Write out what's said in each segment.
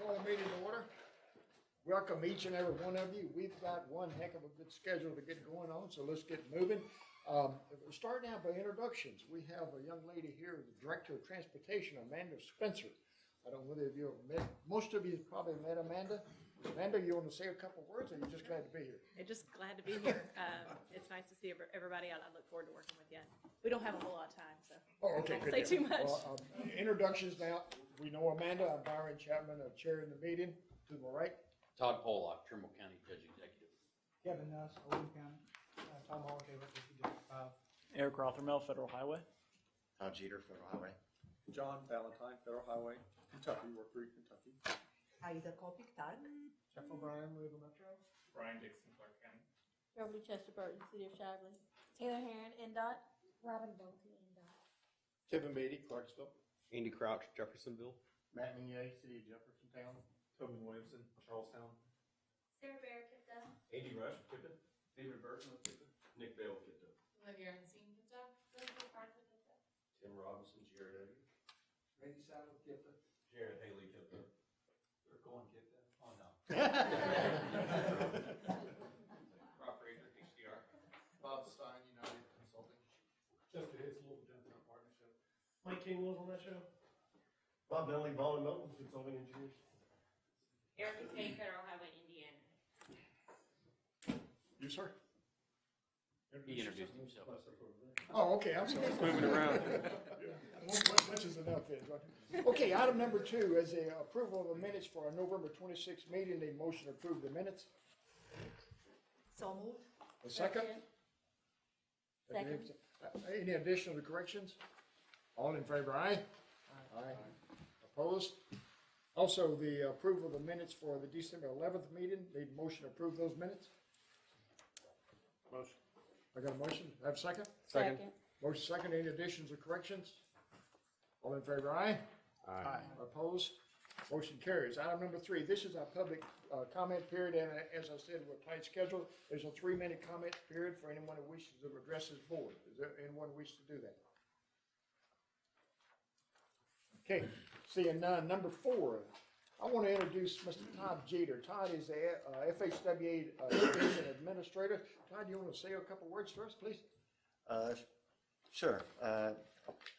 call the meeting to order. Welcome each and every one of you. We've got one heck of a good schedule to get going on, so let's get moving. We'll start out by introductions. We have a young lady here, the Director of Transportation, Amanda Spencer. I don't know whether you have met, most of you have probably met Amanda. Amanda, you want to say a couple words, or are you just glad to be here? I'm just glad to be here. It's nice to see everybody. I look forward to working with you. We don't have a whole lot of time, so Oh, okay, I good. won't say too much. Well, introductions now. We know Amanda. I'm Byron Chapman, chairing the meeting. To my right. Todd Pollock, Trimble County Judge Executive. Kevin Nuss, Owen County. Tom Holiday, District 5. Eric Rothermel, Federal Highway. Todd Jeter, Federal Highway. John Valentine, Federal Highway, Kentucky, Work Creek, Kentucky. Aida Kopic-Tag. Jeff O'Brien, Louisville Metro. Brian Dixon, Clark County. Beverly Chester Burton, City of Shively. Taylor Heron, NDOT. Robin Bolte, NDOT. Kevin Beatty, Clarksville. Andy Crouch, Jeffersonville. Matt Minier, City of Jeffersontown. Tobin Williamson, Charlestown. Sarah Bear, Kipton. Andy Rush, Kipton. David Burton, Kipton. Nick Bale, Kipton. Olivia Ernstine, Kipton. Elizabeth Parker, Kipton. Tim Robinson, Jared Eddy. Randy Saddle, Kipton. Jared Haley, Kipton. They're going Kipton. Oh, no. Rob Fraser, HDR. Bob Stein, United Consulting. Chester Hicks, Louisville Downtown Partnership. Mike King, Louisville Metro. Bob Bentley, Ball and Milton, Consulting Engineers. Erica Kane, Federal Highway, Indiana. You, sir? He introduced himself. Oh, okay, I'm sorry. Moving around. Much is enough, right? Okay, item number 2 is the approval of the minutes for our November 26th meeting. A motion to approve the minutes. So moved. A second? Second. Any additional corrections? All in favor, aye? Aye. Opposed? Also, the approval of the minutes for the December 11th meeting. Need a motion to approve those minutes? Motion. I got a motion. Have a second? Second. Motion second. Any additions or corrections? All in favor, aye? Aye. Opposed? Motion carries. Item number 3, this is our public comment period, and as I said, we're tight schedule. There's a 3-minute comment period for anyone who wishes to address this board. Is there anyone who wishes to do that? Okay, seeing none. Number 4, I want to introduce Mr. Todd Jeter. Todd is the FHWA Division Administrator. Todd, you want to say a couple words to us, please? Sure.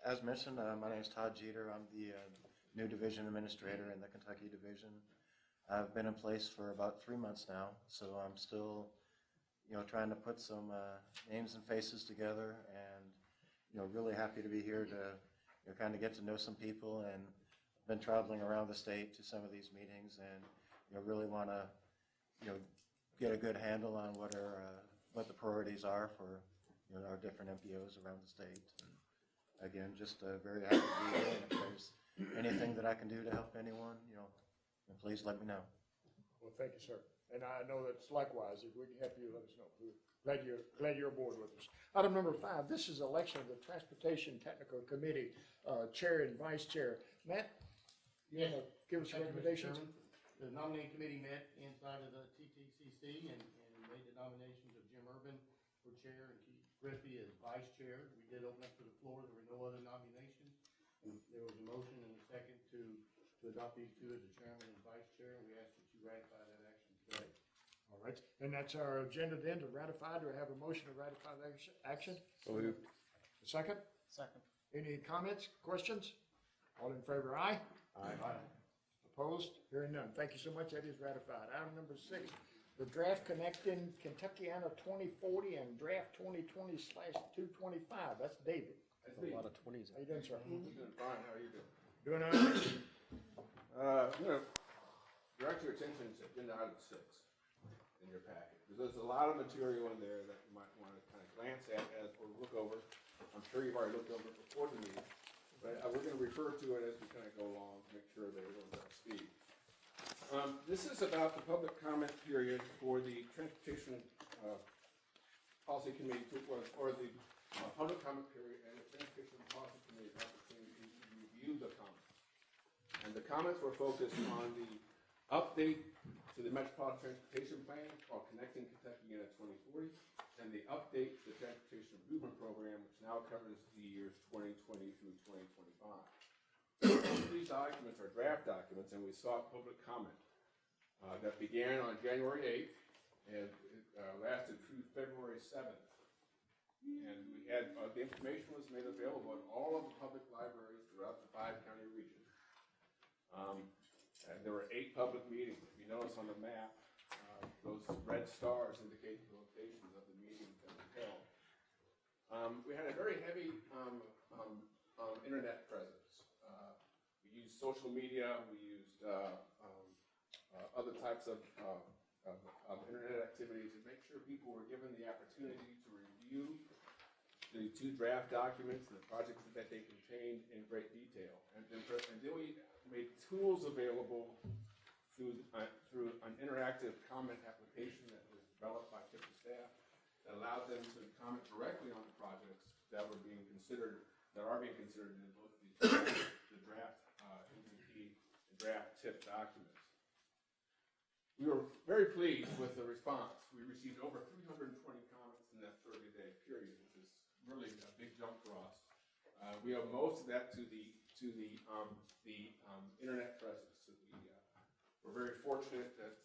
As mentioned, my name is Todd Jeter. I'm the new division administrator in the Kentucky division. I've been in place for about 3 months now, so I'm still, trying to put some names and faces together, and really happy to be here to kind of get to know some people, and been traveling around the state to some of these meetings, and really want to get a good handle on what the priorities are for our different MPOs around the state. And again, just very happy to be here, and if there's anything that I can do to help anyone, please let me know. Well, thank you, sir. And I know that's likewise. If we can help you, let us know. We're glad you're aboard with us. Item number 5, this is election of the Transportation Technical Committee Chair and Vice Chair. Matt, you want to give us recommendations? The nominating committee met inside of the TTCC and made the nominations of Jim Urban for chair and Keith Griffey as vice chair. We did open up to the floor. There were no other nominations. And there was a motion and a second to adopt these two as the chairman and vice chair. We ask that you ratify that action today. All right. And that's our agenda then, to ratify. Do I have a motion to ratify that action? So moved. A second? Second. Any comments, questions? All in favor, aye? Aye. Opposed? Hearing none. Thank you so much. That is ratified. Item number 6, the draft connecting Kentuckiana 2040 and draft 2020/225. That's David. That's a lot of 20s. How you doing, sir? Doing fine. How are you doing? Doing all right? I'm going to direct your attention to agenda item 6 in your packet. There's a lot of material in there that you might want to kind of glance at as or look over. I'm sure you've already looked over it before the meeting, but we're going to refer to it as we kind of go along to make sure that everyone's up to speed. This is about the public comment period for the Transportation Policy Committee, or the public comment period, and the Transportation Policy Committee opportunity to review the comments. And the comments were focused on the update to the Metropolitan Transportation Plan called Connecting Kentuckiana 2040, and the update to the Transportation Improvement Program, which now covers the years 2020 through 2025. These documents are draft documents, and we sought public comment. That began on January 8th, and it lasted through February 7th. And we had, the information was made available in all of the public libraries throughout the 5-county region. And there were 8 public meetings. If you notice on the map, those red stars indicate the locations of the meetings that were held. We had a very heavy internet presence. We used social media, we used other types of internet activities to make sure people were given the opportunity to review the 2 draft documents and the projects that they contained in great detail. And then we made tools available through an interactive comment application that was developed by TIPA staff that allowed them to comment directly on the projects that are being considered in both the draft MVP and draft TIP documents. We were very pleased with the response. We received over 320 comments in that 30-day period, which is really a big jump for us. We owe most of that to the internet presence. So we're very fortunate that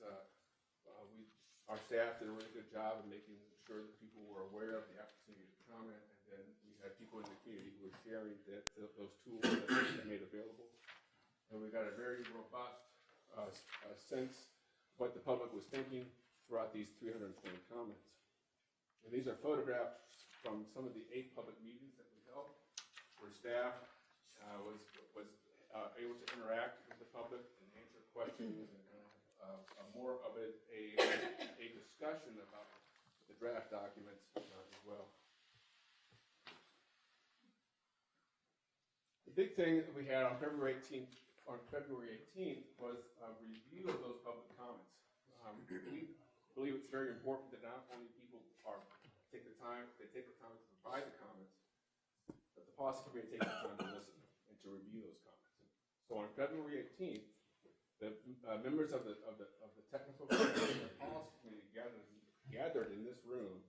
our staff did a really good job in making sure that people were aware of the opportunity to comment, and then we had people in the community who were sharing those tools that we made available. And we got a very robust sense of what the public was thinking throughout these 320 comments. And these are photographs from some of the 8 public meetings that we held, where staff was able to interact with the public and answer questions and more of a discussion about the draft documents as well. The big thing that we had on February 18th was a review of those public comments. We believe it's very important that not only people take the time to provide the comments, but the policy committee takes the time to listen and to review those comments. So on February 18th, the members of the technical committee and the policy committee gathered in this room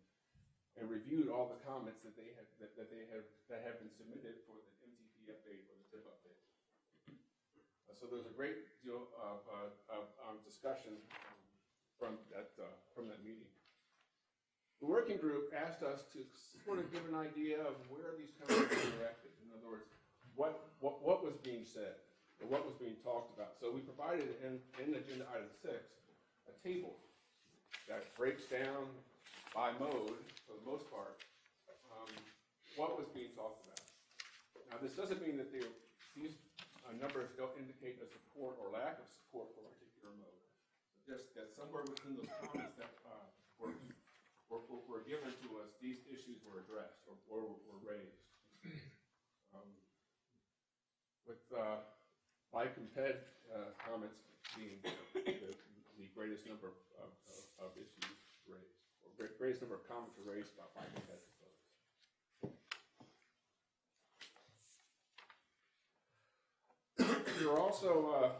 and reviewed all the comments that have been submitted for the MTP update or the TIP update. So there's a great deal of discussion from that meeting. The working group asked us to sort of give an idea of where these comments were directed. In other words, what was being said or what was being talked about. So we provided in agenda item 6 a table that breaks down by mode, for the most part, what was being talked about. Now, this doesn't mean that these numbers don't indicate a support or lack of support for a particular mode. Just that somewhere within those comments that were given to us, these issues were addressed or were raised. With Mike and Ped comments being the greatest number of issues raised, or greatest number of comments were raised about Mike and Ped facilities. We were also,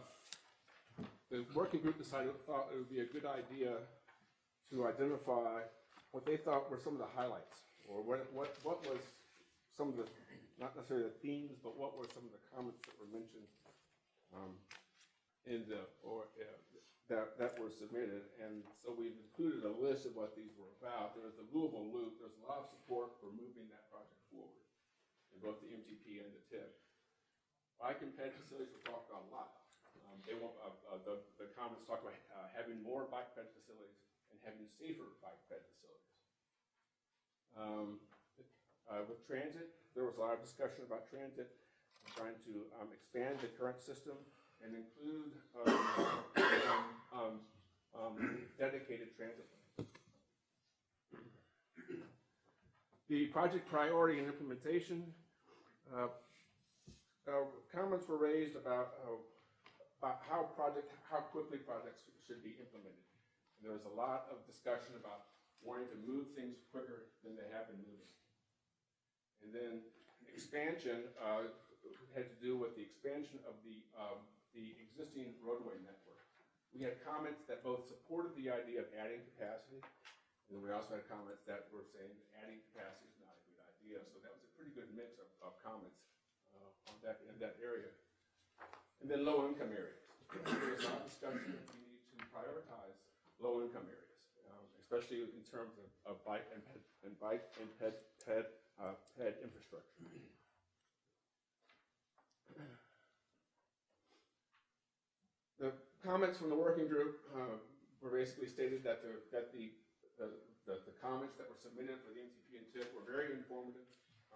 the working group thought it would be a good idea to identify what they thought were some of the highlights, or what was some of the, not necessarily the themes, but what were some of the comments that were mentioned that were submitted. And so we've included a list of what these were about. There was the Louisville Loop. There's a lot of support for moving that project forward in both the MTP and the TIP. Bike and ped facilities were talked about a lot. The comments talked about having more bike ped facilities and having safer bike ped facilities. With transit, there was a lot of discussion about transit, trying to expand the current system and include dedicated transit lanes. The project priority and implementation, comments were raised about how quickly projects should be implemented. And there was a lot of discussion about wanting to move things quicker than they have been moving. And then expansion had to do with the expansion of the existing roadway network. We had comments that both supported the idea of adding capacity, and then we also had comments that were saying that adding capacity is not a good idea. So that was a pretty good mix of comments in that area. And then low-income areas. There's a lot of discussion that we need to prioritize low-income areas, especially in terms of bike and ped infrastructure. The comments from the working group were basically stated that the comments that were submitted for the MTP and TIP were very informative,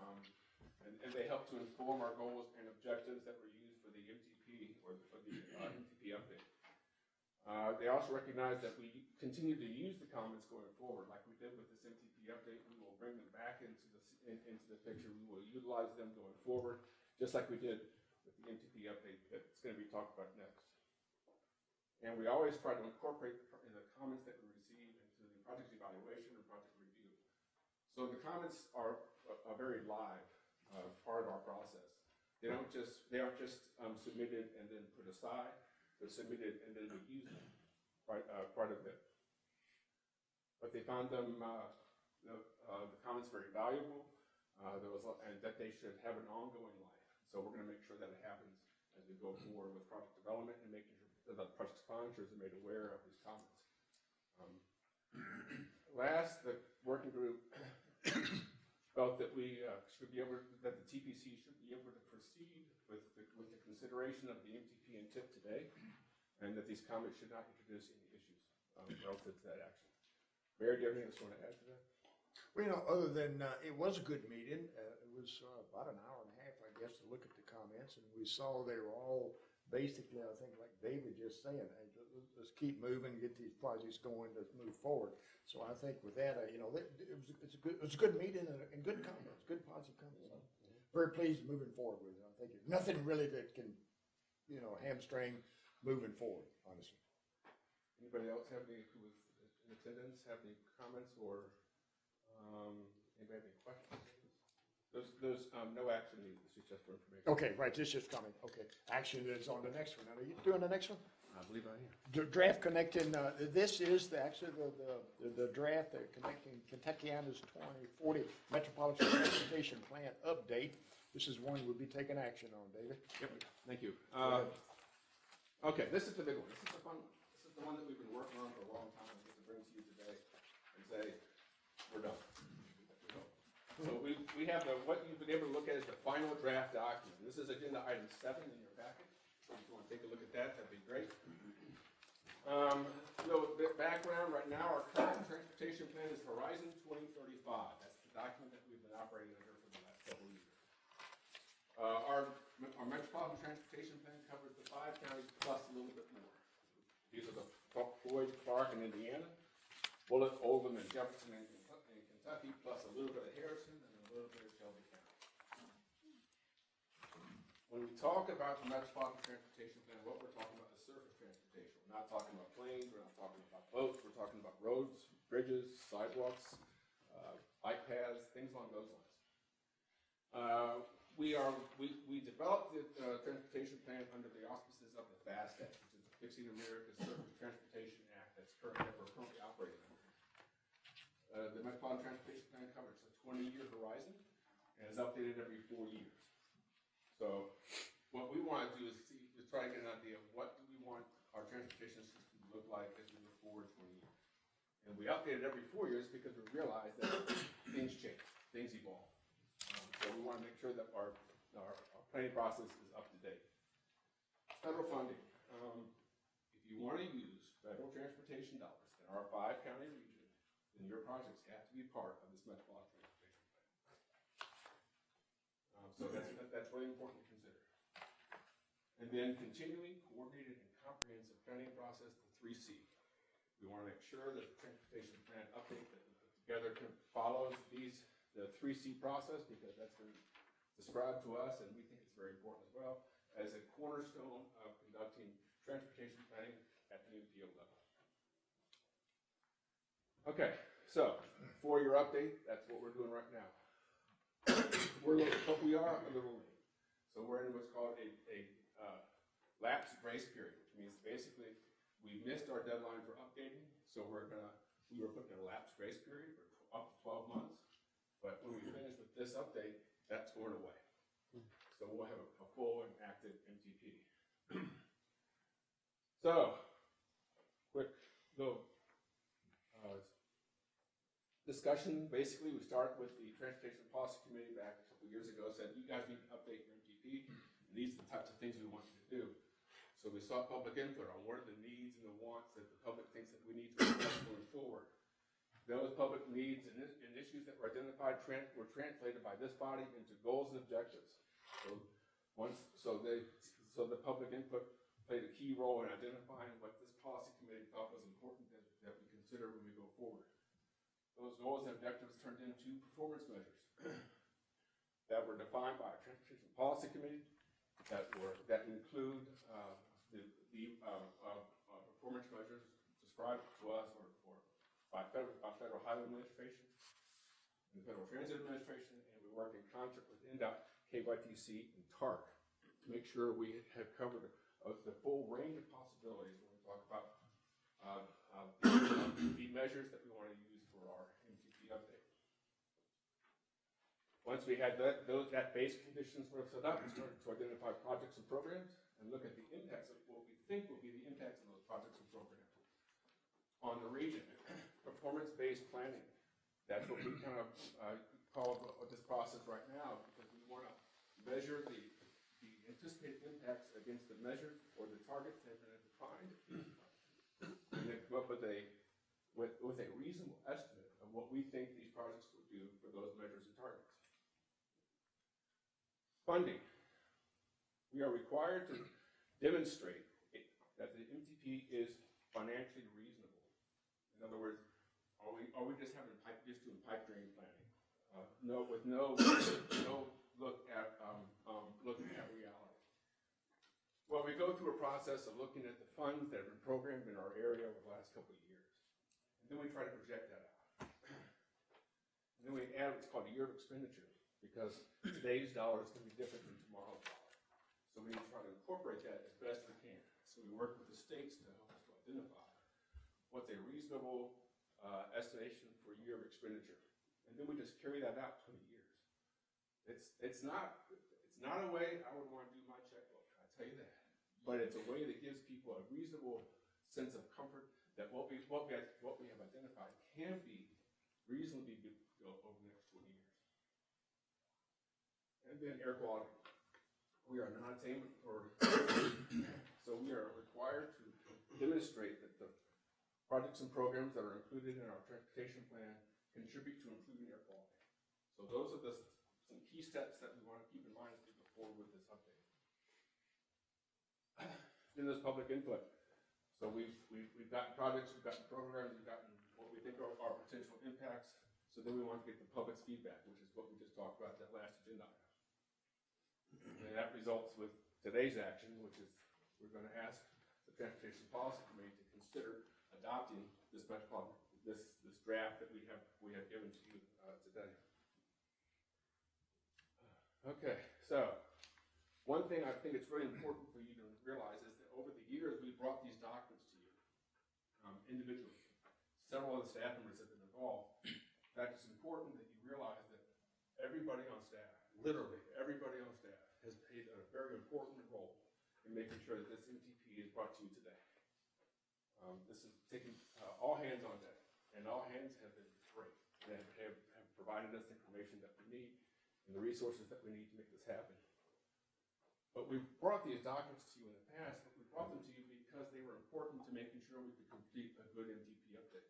and they helped to inform our goals and objectives that were used for the MTP or for the MTP update. They also recognize that we continue to use the comments going forward, like we did with this MTP update. We will bring them back into the picture. We will utilize them going forward, just like we did with the MTP update that's going to be talked about next. And we always try to incorporate the comments that we receive into the project evaluation and project review. So the comments are a very live part of our process. They aren't just submitted and then put aside. They're submitted and then we use them quite a bit. But they found them the comments very valuable. And that they should have an ongoing life. So we're going to make sure that it happens as we go forward with project development and making sure that the project sponsors are made aware of these comments. Last, the working group felt that we should be able that the TPC should be able to proceed with the consideration of the MTP and TIP today, and that these comments should not introduce any issues relative to that action. Mayor, do you have anything else you want to add to that? Well, you know, other than it was a good meeting, it was about an hour and a half, I guess, to look at the comments, and we saw they were all basically, I think, like David just saying, hey, let's keep moving, get these projects going, let's move forward. So I think with that, you know, it was a good meeting and good comments, good positive comments. Very pleased moving forward with it. I think there's nothing really that can, you know, hamstring moving forward, honestly. Anybody else have any who was in attendance have any comments or anybody have any questions? There's no action needed. This is just for information. Okay, right. This is coming. Okay, action is on the next one. Are you doing the next one? I believe I am. Draft connecting. This is actually the draft connecting Kentuckiana's 2040 Metropolitan Transportation Plan update. This is one we'll be taking action on, David. Yep. Thank you. Okay, this is the big one. This is the fun one. This is the one that we've been working on for a long time. I'm going to bring to you today and say we're done. So we have what you've been able to look at is the final draft document. This is agenda item 7 in your packet. So if you want to take a look at that, that'd be great. The background right now, our current transportation plan is Horizon 2035. That's the document that we've been operating under for the last couple of years. Our metropolitan transportation plan covers the 5 counties plus a little bit more. These are the Floyd, Clark, and Indiana, Bullitt, Oldham, and Jefferson in Kentucky, plus a little bit of Harrison and a little bit of Shelby County. When we talk about the metropolitan transportation plan, what we're talking about is surface transportation. We're not talking about planes, we're not talking about boats, we're talking about roads, bridges, sidewalks, bike paths, things along those lines. We developed the transportation plan under the auspices of the FAST Act, which is the Fixing America's Surface Transportation Act that we're currently operating under. The Metropolitan Transportation Plan covers a 20-year horizon and is updated every 4 years. So what we want to do is try to get an idea of what do we want our transportation system to look like as we move forward 20 years. And we update it every 4 years because we realize that things change, things evolve. So we want to make sure that our planning process is up to date. Federal funding. If you want to use federal transportation dollars in our 5-county region, then your projects have to be part of this metropolitan transportation plan. So that's really important to consider. And then continuing, coordinated, and comprehensive planning process, the 3C. We want to make sure that the transportation plan update that we put together follows the 3C process, because that's been described to us, and we think it's very important as well, as a cornerstone of conducting transportation planning at the MPO level. Okay, so for your update, that's what we're doing right now. But we are a little late. So we're in what's called a lapse grace period, which means basically we missed our deadline for updating, so we were putting a lapse grace period for up to 12 months. But when we finish with this update, that's going away. So we'll have a full and active MTP. So, quick little discussion. Basically, we start with the Transportation Policy Committee back a couple years ago, said you guys need to update your MTP, and these are the types of things we want you to do. So we sought public input on what are the needs and the wants that the public thinks that we need to address going forward. Those public needs and issues that were identified were translated by this body into goals and objectives. So the public input played a key role in identifying what this policy committee thought was important that we consider when we go forward. Those goals and objectives turned into performance measures that were defined by a Transportation Policy Committee that include performance measures described to us or by Federal Highway Administration and the Federal Transit Administration, and we work in concert with NDOT, KYTC, and TARC to make sure we have covered the full range of possibilities when we talk about the measures that we want to use for our MTP update. Once we had that base conditions were set up, we started to identify projects and programs and look at the impacts of what we think will be the impacts of those projects and programs on the region. Performance-based planning. That's what we kind of call this process right now, because we want to measure the anticipated impacts against the measures or the targets that have been defined, and then come up with a reasonable estimate of what we think these projects would do for those measures and targets. Funding. We are required to demonstrate that the MTP is financially reasonable. In other words, are we just doing pipe dream planning? With no look at reality. Well, we go through a process of looking at the funds that have been programmed in our area over the last couple of years, and then we try to project that out. And then we add what's called a year of expenditure, because today's dollar is going to be different than tomorrow's dollar. So we need to try to incorporate that as best we can. So we work with the states to help us to identify what's a reasonable estimation for a year of expenditure, and then we just carry that out 20 years. It's not a way I would want to do my checkbook, I tell you that, but it's a way that gives people a reasonable sense of comfort that what we have identified can be reasonably built over the next 20 years. And then air quality. We are not attainment authority, so we are required to demonstrate that the projects and programs that are included in our transportation plan contribute to improving air quality. So those are some key steps that we want to keep in mind as we go forward with this update. Then there's public input. So we've gotten projects, we've gotten programs, we've gotten what we think are our potential impacts. So then we want to get the public's feedback, which is what we just talked about that last agenda item. And that results with today's action, which is we're going to ask the Transportation Policy Committee to consider adopting this draft that we have given to you today. Okay, so one thing I think it's really important for you to realize is that over the years we brought these documents to you individually. Several of the staff members have been involved. In fact, it's important that you realize that everybody on staff, literally everybody on staff, has played a very important role in making sure that this MTP is brought to you today. This is taking all hands on deck, and all hands have been great. They have provided us information that we need and the resources that we need to make this happen. But we've brought these documents to you in the past, but we brought them to you because they were important to making sure we could complete a good MTP update.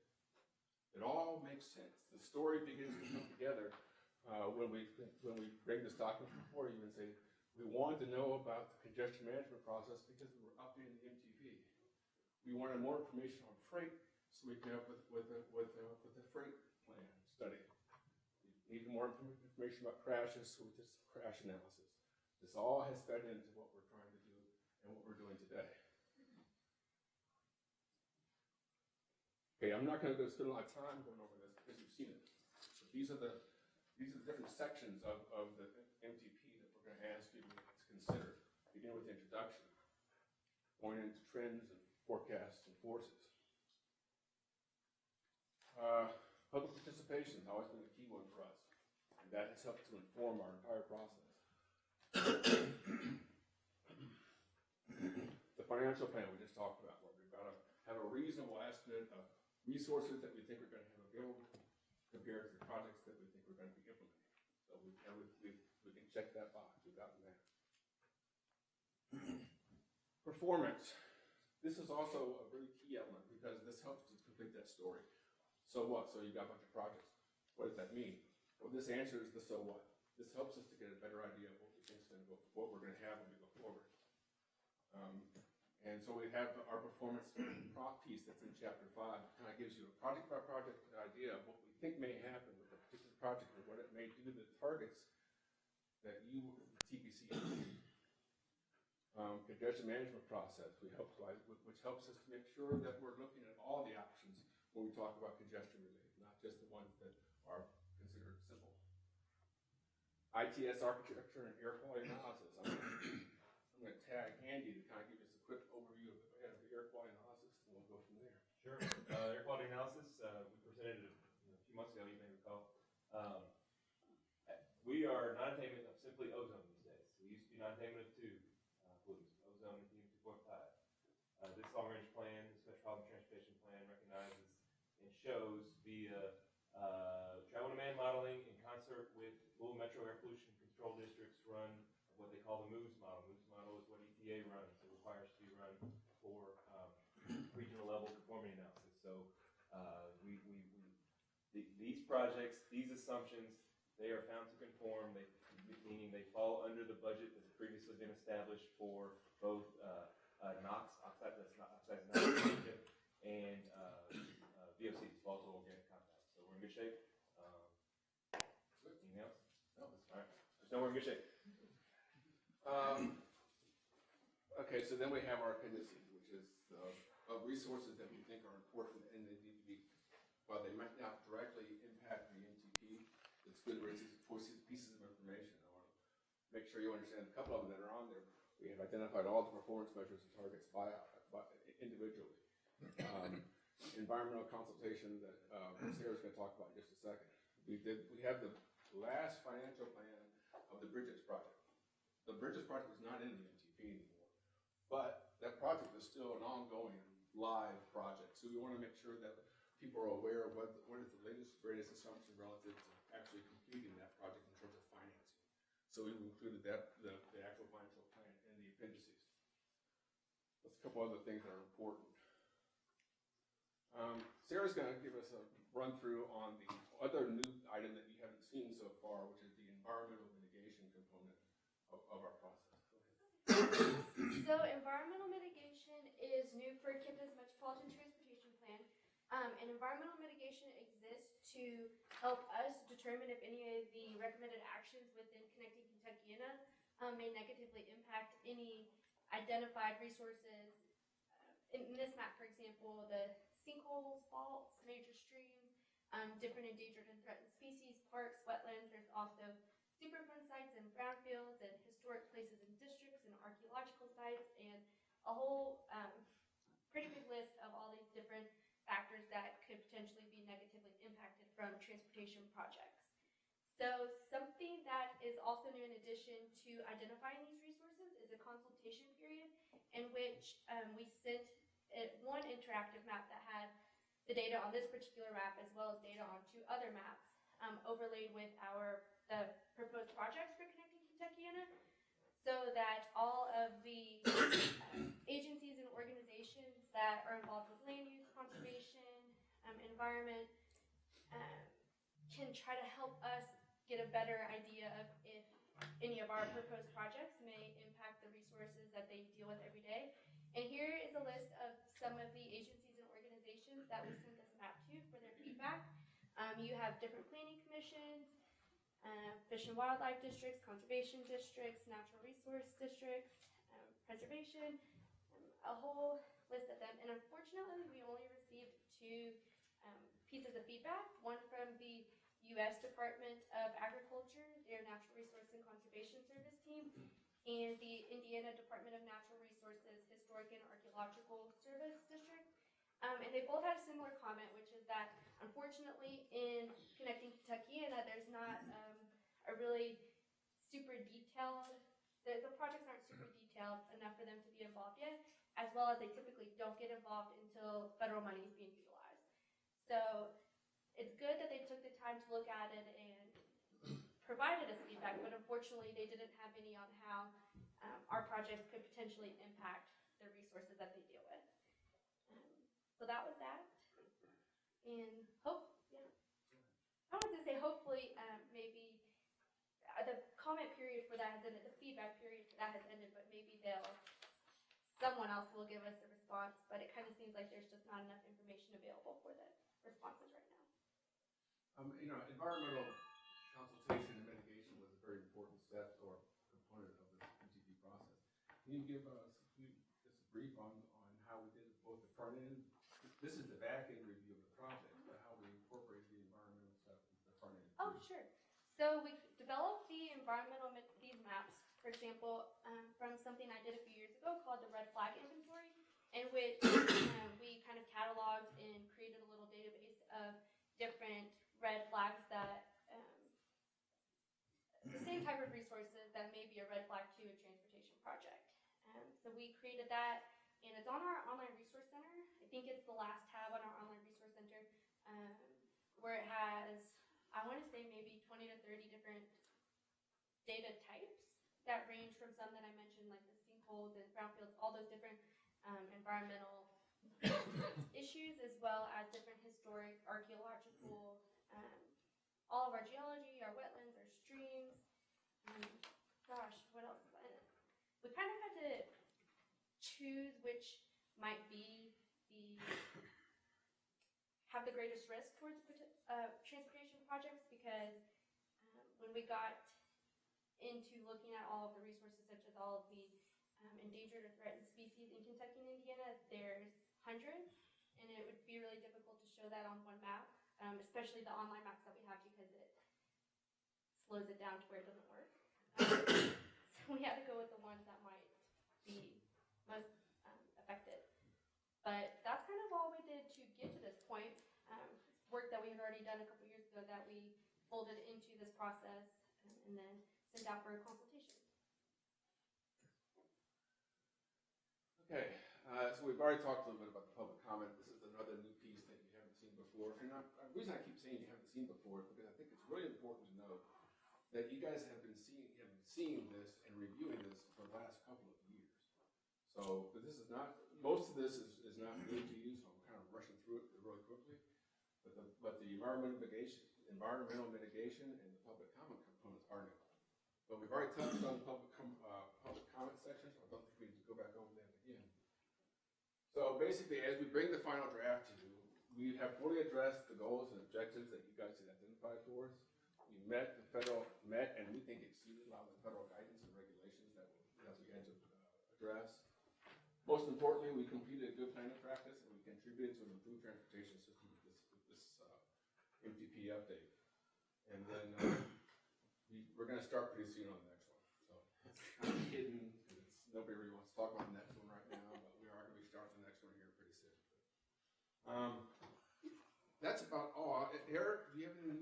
It all makes sense. The story begins to come together when we bring this document before you and say, we wanted to know about the congestion management process because we were updating the MTP. We wanted more information on freight, so we came up with the freight plan study. We needed more information about crashes, so we did some crash analysis. This all has fed into what we're trying to do and what we're doing today. Okay, I'm not going to spend a lot of time going over this because you've seen it. But these are the different sections of the MTP that we're going to ask you to consider. Beginning with the introduction, going into trends and forecasts and forces. Public participation has always been a key one for us, and that has helped to inform our entire process. financial plan we just talked about, where we've got to have a reasonable estimate of resources that we think we're going to have available compared to the projects that we think we're going to be implementing. So we can check that box. We've gotten that. Performance. This is also a really key element because this helps to complete that story. So what? So you've got a bunch of projects. What does that mean? Well, this answers the so what. This helps us to get a better idea of what we think is going to go, what we're going to have when we go forward. And so we have our performance prop piece that's in chapter 5. It kind of gives you a project by project idea of what we think may happen with a particular project or what it may do to the targets that you, TPC, congestion management process, which helps us to make sure that we're looking at all the options when we talk about congestion relief, not just the ones that are considered simple. ITS architecture and air quality analysis. I'm going to tag Andy to kind of give us a quick overview of the air quality analysis, and we'll go from there. Sure. Air quality analysis, we presented it a few months ago, you may recall. We are non-attainment of simply ozone these days. We used to be non-attainment of 2 pollutants, ozone and PM2.5. This long-range plan, this Metropolitan Transportation Plan, recognizes and shows via travel demand modeling in concert with full metro air pollution control districts run what they call the MOVES model. MOVES model is what EPA runs. It requires to be run for regional level conformity analysis. So these projects, these assumptions, they are found to conform, meaning they fall under the budget that's previously been established for both NOx, oxides and VOCs, volatile organic compounds. So we're in good shape. Anything else? No, that's all right. Just know we're in good shape. Okay, so then we have our appendices, which is resources that we think are important and they need to be, while they might not directly impact the NTP, it's good pieces of information. I want to make sure you understand a couple of them that are on there. We have identified all the performance measures and targets by individually. Environmental consultation that Sarah's going to talk about in just a second. We have the last financial plan of the Bridges project. The Bridges project is not in the NTP anymore, but that project is still an ongoing live project. So we want to make sure that people are aware of what is the latest, greatest assumption relative to actually completing that project in terms of financing. So we've included that, the actual financial plan in the appendices. There's a couple other things that are important. Sarah's going to give us a run through on the other new item that you haven't seen so far, which is the environmental mitigation component of our process. So environmental mitigation is new for KIPA's Metropolitan Transportation Plan. And environmental mitigation exists to help us determine if any of the recommended actions within Connecting Kentuckiana may negatively impact any identified resources. In this map, for example, the sinkholes, faults, major streams, different endangered and threatened species, parks, wetlands. There's also Superfund sites and brownfields and historic places and districts and archaeological sites and a whole pretty big list of all these different factors that could potentially be negatively impacted from transportation projects. So something that is also new in addition to identifying these resources is a consultation period in which we sent one interactive map that had the data on this particular map as well as data on 2 other maps overlaid with the proposed projects for Connecting Kentuckiana, so that all of the agencies and organizations that are involved with land use, conservation, environment, can try to help us get a better idea of if any of our proposed projects may impact the resources that they deal with every day. And here is a list of some of the agencies and organizations that we sent this map to for their feedback. You have different planning commissions, fish and wildlife districts, conservation districts, natural resource districts, preservation, a whole list of them. And unfortunately, we only received 2 pieces of feedback, one from the U.S. Department of Agriculture, their Natural Resource and Conservation Service team, and the Indiana Department of Natural Resources Historic and Archaeological Service District. And they both had a similar comment, which is that unfortunately in Connecting Kentuckiana, there's not a really super detailed, the projects aren't super detailed enough for them to be involved yet, as well as they typically don't get involved until federal money is being utilized. So it's good that they took the time to look at it and provided us feedback, but unfortunately they didn't have any on how our projects could potentially impact the resources that they deal with. So that was that. And I was gonna say hopefully maybe the comment period for that has ended, the feedback period for that has ended, but maybe someone else will give us a response, but it kind of seems like there's just not enough information available for the responses right now. Environmental consultation and mitigation was a very important step or component of the MTP process. Can you give us just a brief on how we did both the front end? This is the back end review of the project, but how we incorporated the environmental stuff into the front end. Oh, sure. So we developed these maps, for example, from something I did a few years ago called the Red Flag Inventory, in which we kind of cataloged and created a little database of different red flags that the same type of resources that may be a red flag to a transportation project. So we created that, and it's on our online resource center. I think it's the last tab on our online resource center, where it has, I want to say maybe 20 to 30 different data types that range from some that I mentioned, like the sinkholes and brownfields, all those different environmental issues, as well as different historic, archaeological, all of our geology, our wetlands, our streams. Gosh, what else? We kind of had to choose which might be have the greatest risk towards transportation projects, because when we got into looking at all of the resources, such as all of the endangered or threatened species in Kentucky and Indiana, there's hundreds, and it would be really difficult to show that on one map, especially the online maps that we have, because it slows it down to where it doesn't work. So we had to go with the ones that might be most affected. But that's kind of all we did to get to this point. Work that we had already done a couple years ago that we folded into this process and then sent out for a consultation. Okay, so we've already talked a little bit about the public comment. This is another new piece that you haven't seen before. And the reason I keep saying you haven't seen before is because I think it's really important to note that you guys have been seeing this and reviewing this for the last couple of years. So, but this is not, most of this is not new to you, so I'm kind of rushing through it really quickly. But the environmental mitigation and the public comment components are new. But we've already touched on the public comment section, so I don't think we need to go back over that again. So basically, as we bring the final draft to you, we have fully addressed the goals and objectives that you guys had identified for us. We met and we think exceeded a lot of the federal guidance and regulations that we had to address. Most importantly, we completed a good plan of practice, and we contributed to an improved transportation system with this MTP update. And then we're going to start pretty soon on the next one. So it's kind of hidden, because nobody really wants to talk about the next one right now, but we are going to be starting the next one here pretty soon. That's about all. Eric, do you have any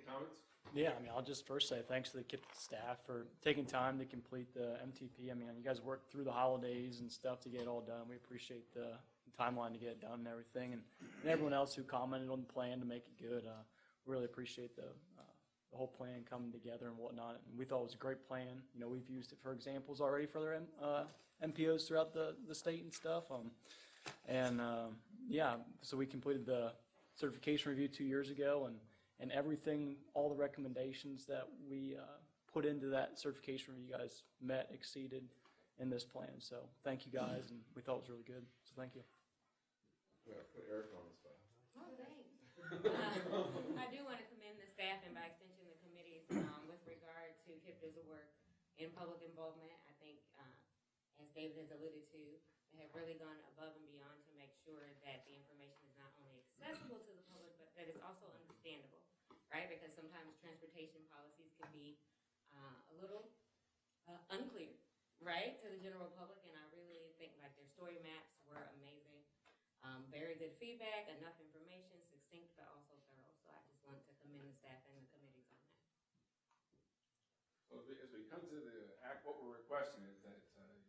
comments? Yeah, I mean, I'll just first say thanks to the KIPP staff for taking time to complete the MTP. I mean, you guys worked through the holidays and stuff to get it all done. We appreciate the timeline to get it done and everything. And everyone else who commented on the plan to make it good. Really appreciate the whole plan coming together and whatnot. And we thought it was a great plan. You know, we've used it for examples already for their MPOs throughout the state and stuff. Yeah, so we completed the certification review 2 years ago, and everything, all the recommendations that we put into that certification review, you guys met, exceeded in this plan. So thank you guys, and we thought it was really good. So thank you. Yeah, put Eric on the spot. Oh, thanks. I do want to commend the staff and by extension the committees with regard to KIPP's work in public involvement. I think, as David has alluded to, they have really gone above and beyond to make sure that the information is not only accessible to the public, but that it's also understandable, right? Because sometimes transportation policies can be a little unclear, right, to the general public. And I really think like their story maps were amazing. Very good feedback, enough information, succinct, but also thorough. So I just want to commend the staff and the committees on that. So as we come to the act, what we're requesting is that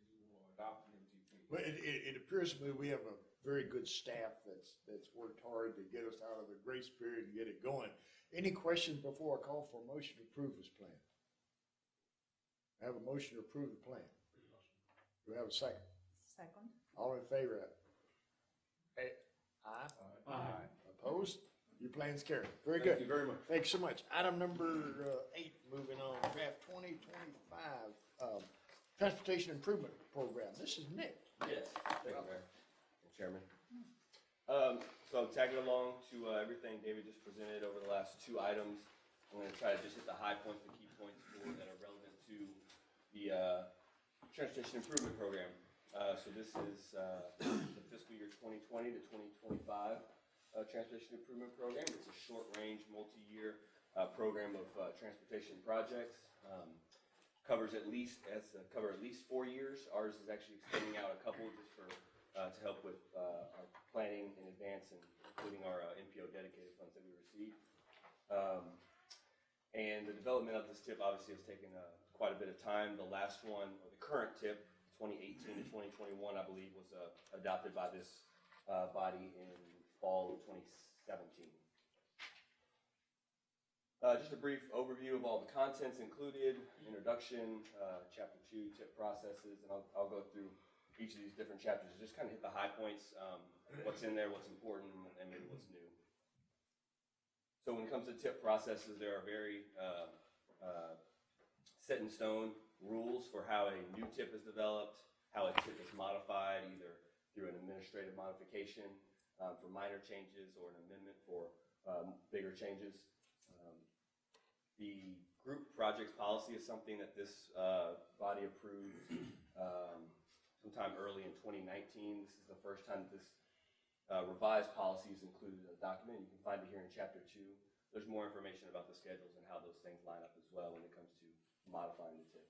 you will adopt the MTP. Well, it appears to me we have a very good staff that's worked hard to get us out of the grace period and get it going. Any questions before I call for a motion to approve this plan? I have a motion to approve the plan. Do we have a second? Second. All in favor? Hey, aye? Aye. Opposed? Your plan's carried. Very Thank good. you very much. Thanks so much. Item number 8, moving on, draft 2025 Transportation Improvement Program. This is Nick. Yes, thank you, Mayor and Chairman. So tagging along to everything David just presented over the last 2 items, I'm going to try to just hit the high points, the key points that are relevant to the Transportation Improvement Program. So this is the fiscal year 2020 to 2025 Transportation Improvement Program. It's a short-range, multi-year program of transportation projects. Covers at least 4 years. Ours is actually extending out a couple just for to help with our planning in advance, and including our NPO dedicated funds that we receive. And the development of this TIP obviously has taken quite a bit of time. The last one, or the current TIP, 2018 to 2021, I believe, was adopted by this body in fall of 2017. Just a brief overview of all the contents included, introduction, chapter 2, TIP processes, and I'll go through each of these different chapters and just kind of hit the high points, what's in there, what's important, and maybe what's new. So when it comes to TIP processes, there are very set in stone rules for how a new TIP is developed, how a TIP is modified, either through an administrative modification for minor changes or an amendment for bigger changes. The group projects policy is something that this body approved sometime early in 2019. This is the first time that this revised policy is included in a document. You can find it here in chapter 2. There's more information about the schedules and how those things line up as well when it comes to modifying the TIP.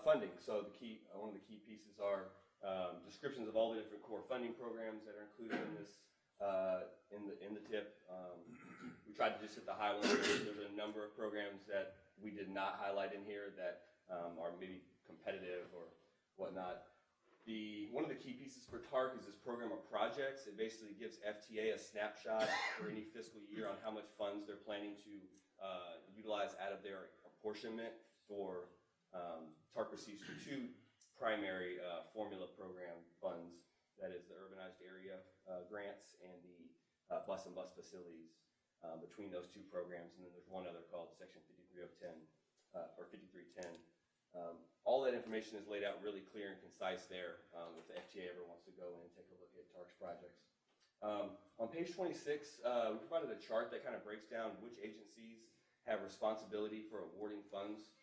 Funding. So one of the key pieces are descriptions of all the different core funding programs that are included in this in the TIP. We tried to just hit the high ones. There's a number of programs that we did not highlight in here that are maybe competitive or whatnot. One of the key pieces for TARC is this program of projects. It basically gives FTA a snapshot for any fiscal year on how much funds they're planning to utilize out of their apportionment for TARC receives 2 primary formula program funds. That is the urbanized area grants and the bus and bus facilities between those 2 programs. And then there's one other called Section 5310 or 5310. All that information is laid out really clear and concise there if the FTA ever wants to go in and take a look at TARC's projects. On page 26, we provided a chart that kind of breaks down which agencies have responsibility for awarding funds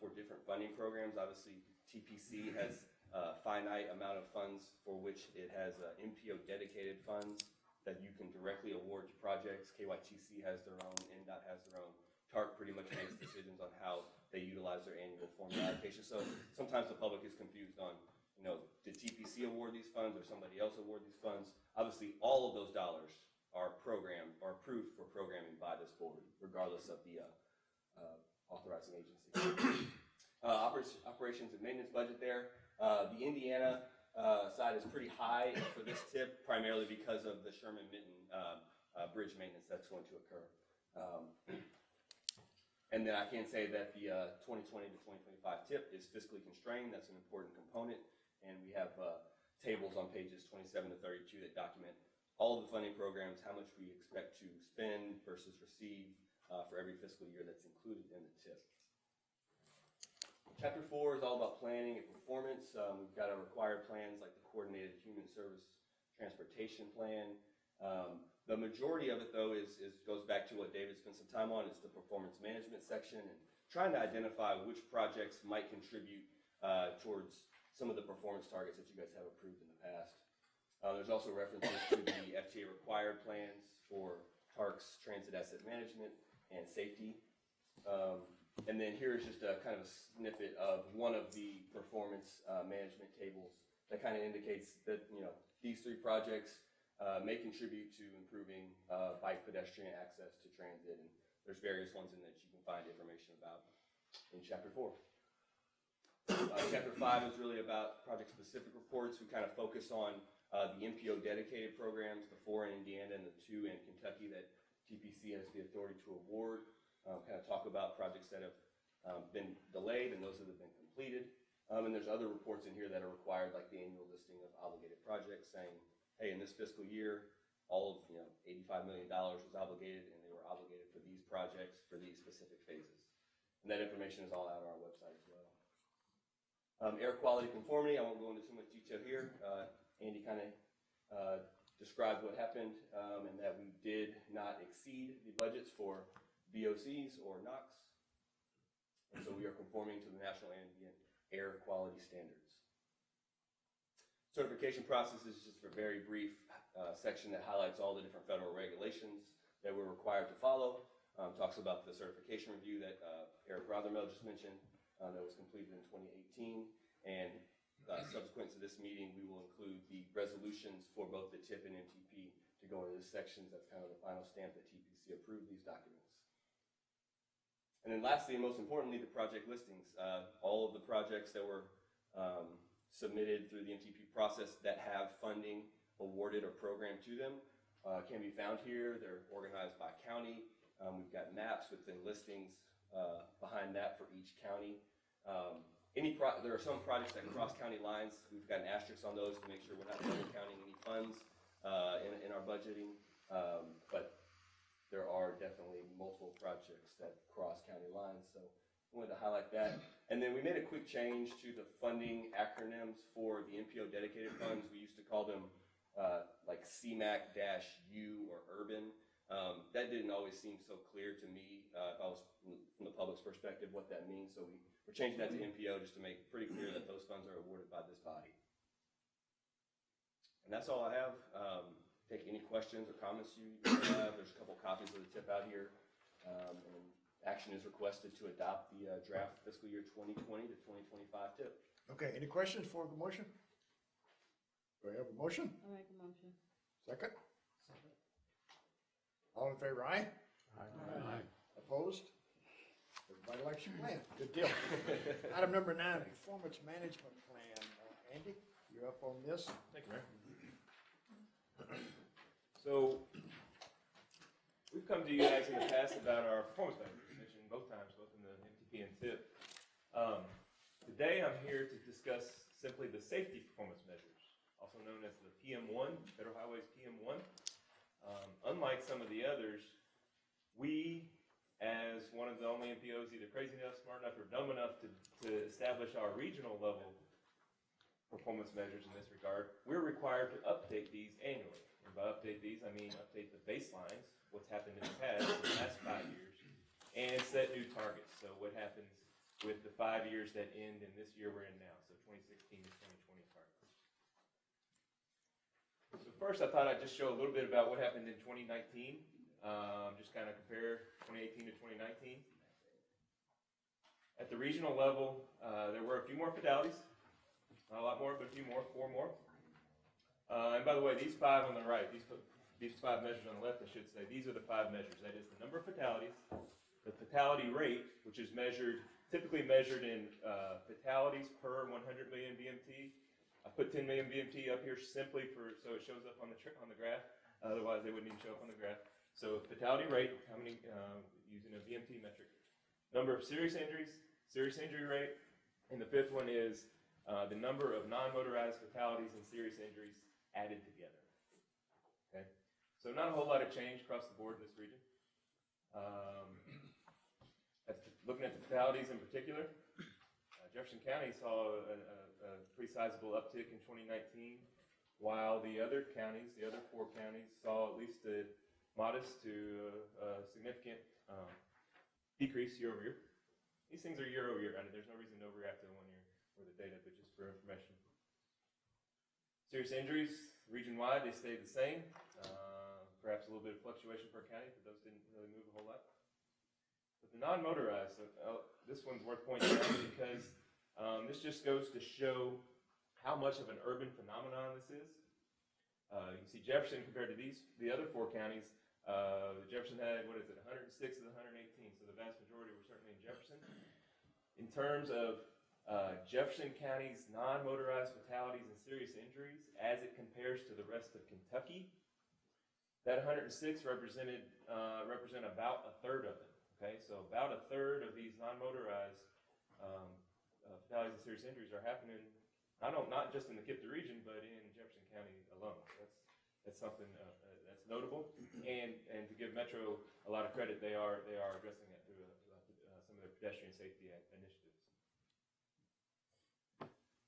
for different funding programs. Obviously, TPC has a finite amount of funds for which it has NPO dedicated funds that you can directly award to projects. KYTC has their own, NDOT has their own. TARC pretty much makes decisions on how they utilize their annual formula allocation. So sometimes the public is confused on, did TPC award these funds or somebody else award these funds? Obviously, all of those dollars are approved for programming by this board, regardless of the authorizing agency. Operations and maintenance budget there. The Indiana side is pretty high for this TIP, primarily because of the Sherman-Minton bridge maintenance that's going to occur. And then I can say that the 2020 to 2025 TIP is fiscally constrained. That's an important component. And we have tables on pages 27 to 32 that document all of the funding programs, how much we expect to spend versus receive for every fiscal year that's included in the TIP. Chapter 4 is all about planning and performance. We've got our required plans like the Coordinated Human Service Transportation Plan. The majority of it, though, goes back to what David spent some time on. It's the performance management section and trying to identify which projects might contribute towards some of the performance targets that you guys have approved in the past. There's also references to the FTA required plans for TARC's transit asset management and safety. And then here is just a kind of a snippet of one of the performance management tables that kind of indicates that these 3 projects may contribute to improving bike pedestrian access to transit, and there's various ones in that you can find information about in chapter 4. Chapter 5 is really about project-specific reports. We kind of focus on the MPO dedicated programs, the 4 in Indiana and the 2 in Kentucky that TPC has the authority to award. Kind of talk about projects that have been delayed and those that have been completed. And there's other reports in here that are required, like the annual listing of obligated projects, saying, hey, in this fiscal year, all of $85 million was obligated, and they were obligated for these projects for these specific phases. And that information is all out on our website as well. Air quality conformity, I won't go into too much detail here. Andy kind of described what happened and that we did not exceed the budgets for VOCs or NOx. And so we are conforming to the National Ambient Air Quality Standards. Certification process is just a very brief section that highlights all the different federal regulations that we're required to follow. Talks about the certification review that Eric Rothermel just mentioned that was completed in 2018. And subsequent to this meeting, we will include the resolutions for both the TIP and MTP to go into this section. That's kind of the final stamp that TPC approved these documents. And then lastly, and most importantly, the project listings. All of the projects that were submitted through the MTP process that have funding awarded or programmed to them can be found here. They're organized by county. We've got maps with the listings behind that for each county. There are some projects that cross county lines. We've got an asterisk on those to make sure we're not double counting any funds in our budgeting. But there are definitely multiple projects that cross county lines. So I wanted to highlight that. And then we made a quick change to the funding acronyms for the MPO dedicated funds. We used to call them like CMAC-U or urban. That didn't always seem so clear to me if I was from the public's perspective what that means. So we're changing that to MPO just to make it pretty clear that those funds are awarded by this body. And that's all I have. Take any questions or comments you have. There's a couple copies of the TIP out here. And action is requested to adopt the draft fiscal year 2020 to 2025 TIP. Okay, any questions for the motion? Do we have a motion? I make a motion. Second? All in favor, aye? Aye. Opposed? Everybody likes your plan. Good deal. Item number 9, performance management plan. Andy, you're up on this. Thank you, Mayor. So, we've come to you guys in the past about our performance measures, mentioned both times, both in the MTP and TIP. Today I'm here to discuss simply the safety performance measures, also known as the PM1, Federal Highways PM1. Unlike some of the others, we, as one of the only MPOs either crazy enough, smart enough, or dumb enough to establish our regional level performance measures in this regard, we're required to update these annually. And by update these, I mean update the baselines, what's happened in the past, in the last 5 years, and set new targets. So what happens with the 5 years that end in this year we're in now, so 2016 to 2020 targets. So first I thought I'd just show a little bit about what happened in 2019, just kind of compare 2018 to 2019. At the regional level, there were a few more fatalities. Not a lot more, but a few more, 4 more. And by the way, these 5 on the right, these 5 measures on the left, I should say, these are the 5 measures. That is the number of fatalities, the fatality rate, which is typically measured in fatalities per 100 million BMT. I put 10 million BMT up here simply so it shows up on the graph. Otherwise, they wouldn't even show up on the graph. So fatality rate, how many using a BMT metric. Number of serious injuries, serious injury rate, and the 5th one is the number of non-motorized fatalities and serious injuries added together. Okay, so not a whole lot of change across the board in this region. Looking at the fatalities in particular, Jefferson County saw a pretty sizable uptick in 2019, while the other counties, the other 4 counties, saw at least a modest to significant decrease year over year. These things are year over year. I mean, there's no reason to overreact to 1 year for the data, but just for information. Serious injuries, region-wide, they stayed the same. Perhaps a little bit of fluctuation per county, but those didn't really move a whole lot. But the non-motorized, this one's worth pointing out because this just goes to show how much of an urban phenomenon this is. You can see Jefferson compared to the other 4 counties. Jefferson had, 106 of the 118, so the vast majority were certainly in Jefferson. In terms of Jefferson County's non-motorized fatalities and serious injuries as it compares to the rest of Kentucky. That 106 represent about a third of them. Okay, so about a third of these non-motorized fatalities and serious injuries are happening not just in the KIPTA region, but in Jefferson County alone. That's something that's notable. And to give Metro a lot of credit, they are addressing that through some of their pedestrian safety initiatives.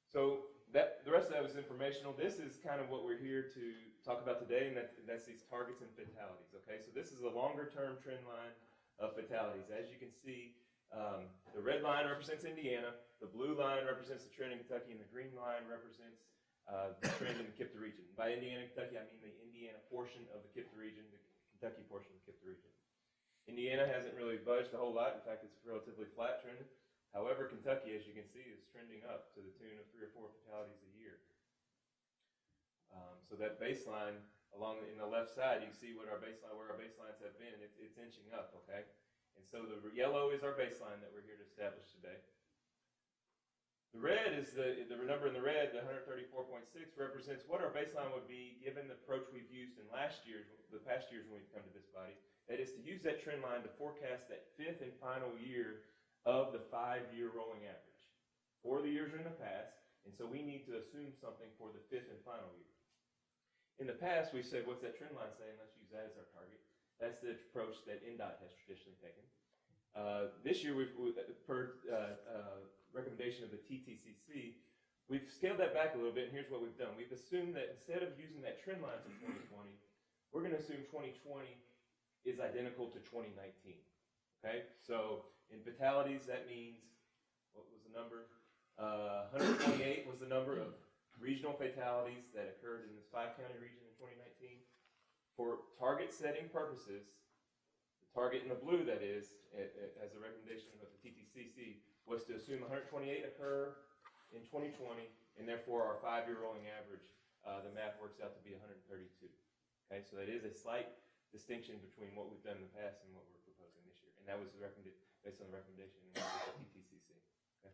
So the rest of that was informational. This is kind of what we're here to talk about today, and that's these targets and fatalities. Okay, so this is a longer-term trend line of fatalities. As you can see, the red line represents Indiana, the blue line represents the trend in Kentucky, and the green line represents the trend in the KIPTA region. By Indiana, Kentucky, I mean the Indiana portion of the KIPTA region, the Kentucky portion of the KIPTA region. Indiana hasn't really budged a whole lot. In fact, it's relatively flat trending. However, Kentucky, as you can see, is trending up to the tune of 3 or 4 fatalities a year. So that baseline in the left side, you can see where our baselines have been. It's inching up, okay? And so the yellow is our baseline that we're here to establish today. The red is the number in the red, the 134.6, represents what our baseline would be given the approach we've used in the past years when we've come to this body. That is to use that trend line to forecast that 5th and final year of the 5-year rolling average. 4 of the years are in the past, and so we need to assume something for the 5th and final year. In the past, we've said, what's that trend line saying? Let's use that as our target. That's the approach that NDOT has traditionally taken. This year, per recommendation of the TTCC, we've scaled that back a little bit, and here's what we've done. We've assumed that instead of using that trend line for 2020, we're going to assume 2020 is identical to 2019. Okay? So in fatalities, that means, what was the number? 128 was the number of regional fatalities that occurred in this 5-county region in 2019. For target setting purposes, the target in the blue, that is, as a recommendation of the TTCC, was to assume 128 occur in 2020, and therefore our 5-year rolling average, the math works out to be 132. Okay, so that is a slight distinction between what we've done in the past and what we're proposing this year, and that was based on the recommendation of the TTCC. Okay.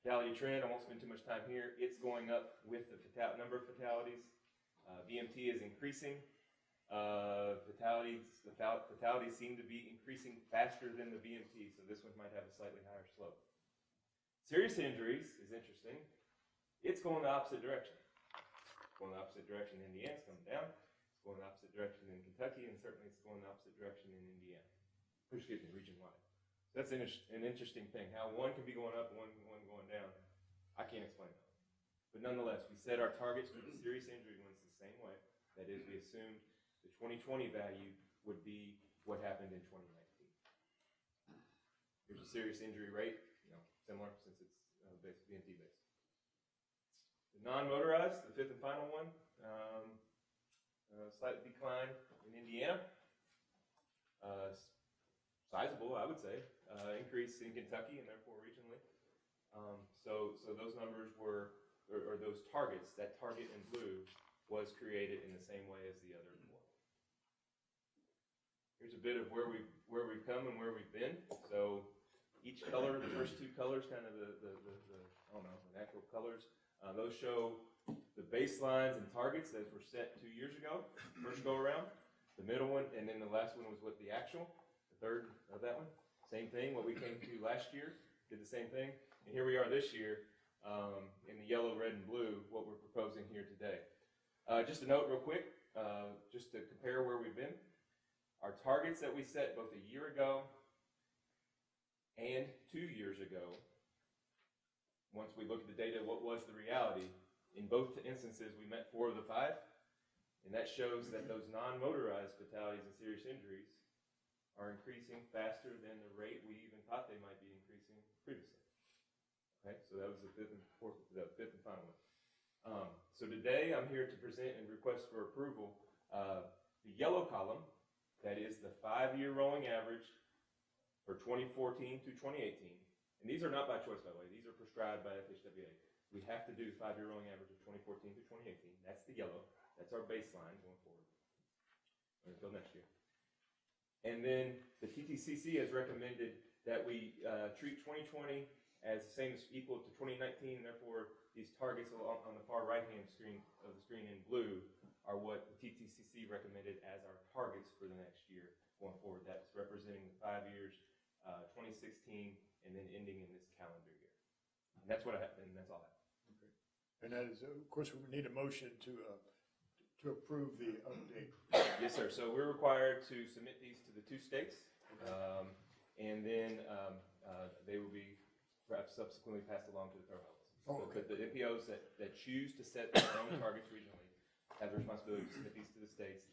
Fatality trend, I won't spend too much time here. It's going up with the number of fatalities. VMT is increasing. Fatalities seem to be increasing faster than the VMT, so this one might have a slightly higher slope. Serious injuries is interesting. It's going the opposite direction. It's going the opposite direction in Indiana. It's coming down. It's going the opposite direction in Kentucky, and certainly it's going the opposite direction in Indiana. Excuse me, region-wide. So that's an interesting thing. How one can be going up and one going down, I can't explain that. But nonetheless, we set our targets for the serious injury ones the same way. That is, we assumed the 2020 value would be what happened in 2019. Here's a serious injury rate, similar since it's VMT based. The non-motorized, the 5th and final one, slight decline in Indiana. Sizable, I would say. Increase in Kentucky and therefore regionally. So those numbers were, or those targets, that target in blue was created in the same way as the other 4. Here's a bit of where we've come and where we've been. So each color, the first 2 colors, kind of the natural colors, those show the baselines and targets that were set 2 years ago, first go around. The middle one, and then the last one was what the actual, the third of that one. Same thing, what we came to last year, did the same thing. And here we are this year, in the yellow, red, and blue, what we're proposing here today. Just a note real quick, just to compare where we've been. Our targets that we set both a year ago and 2 years ago, once we look at the data, what was the reality? In both instances, we met 4 of the 5, and that shows that those non-motorized fatalities and serious injuries are increasing faster than the rate we even thought they might be increasing previously. Okay, so that was the 5th and final one. So today I'm here to present and request for approval the yellow column, that is the 5-year rolling average for 2014 through 2018. And these are not by choice, by the way. These are prescribed by FHWA. We have to do 5-year rolling average of 2014 through 2018. That's the yellow. That's our baseline going forward until next year. And then the TTCC has recommended that we treat 2020 as the same as equal to 2019, and therefore these targets on the far right-hand screen of the screen in blue are what the TTCC recommended as our targets for the next year going forward. That's representing the 5 years, 2016, and then ending in this calendar year. And that's what I have, and that's all I have. And that is, of course, we need a motion to approve the update. Yes, sir. So we're required to submit these to the 2 states, and then they will be perhaps subsequently passed along to the federal levels. Oh, okay. But the MPOs that choose to set their own targets regionally have the responsibility to submit these to the states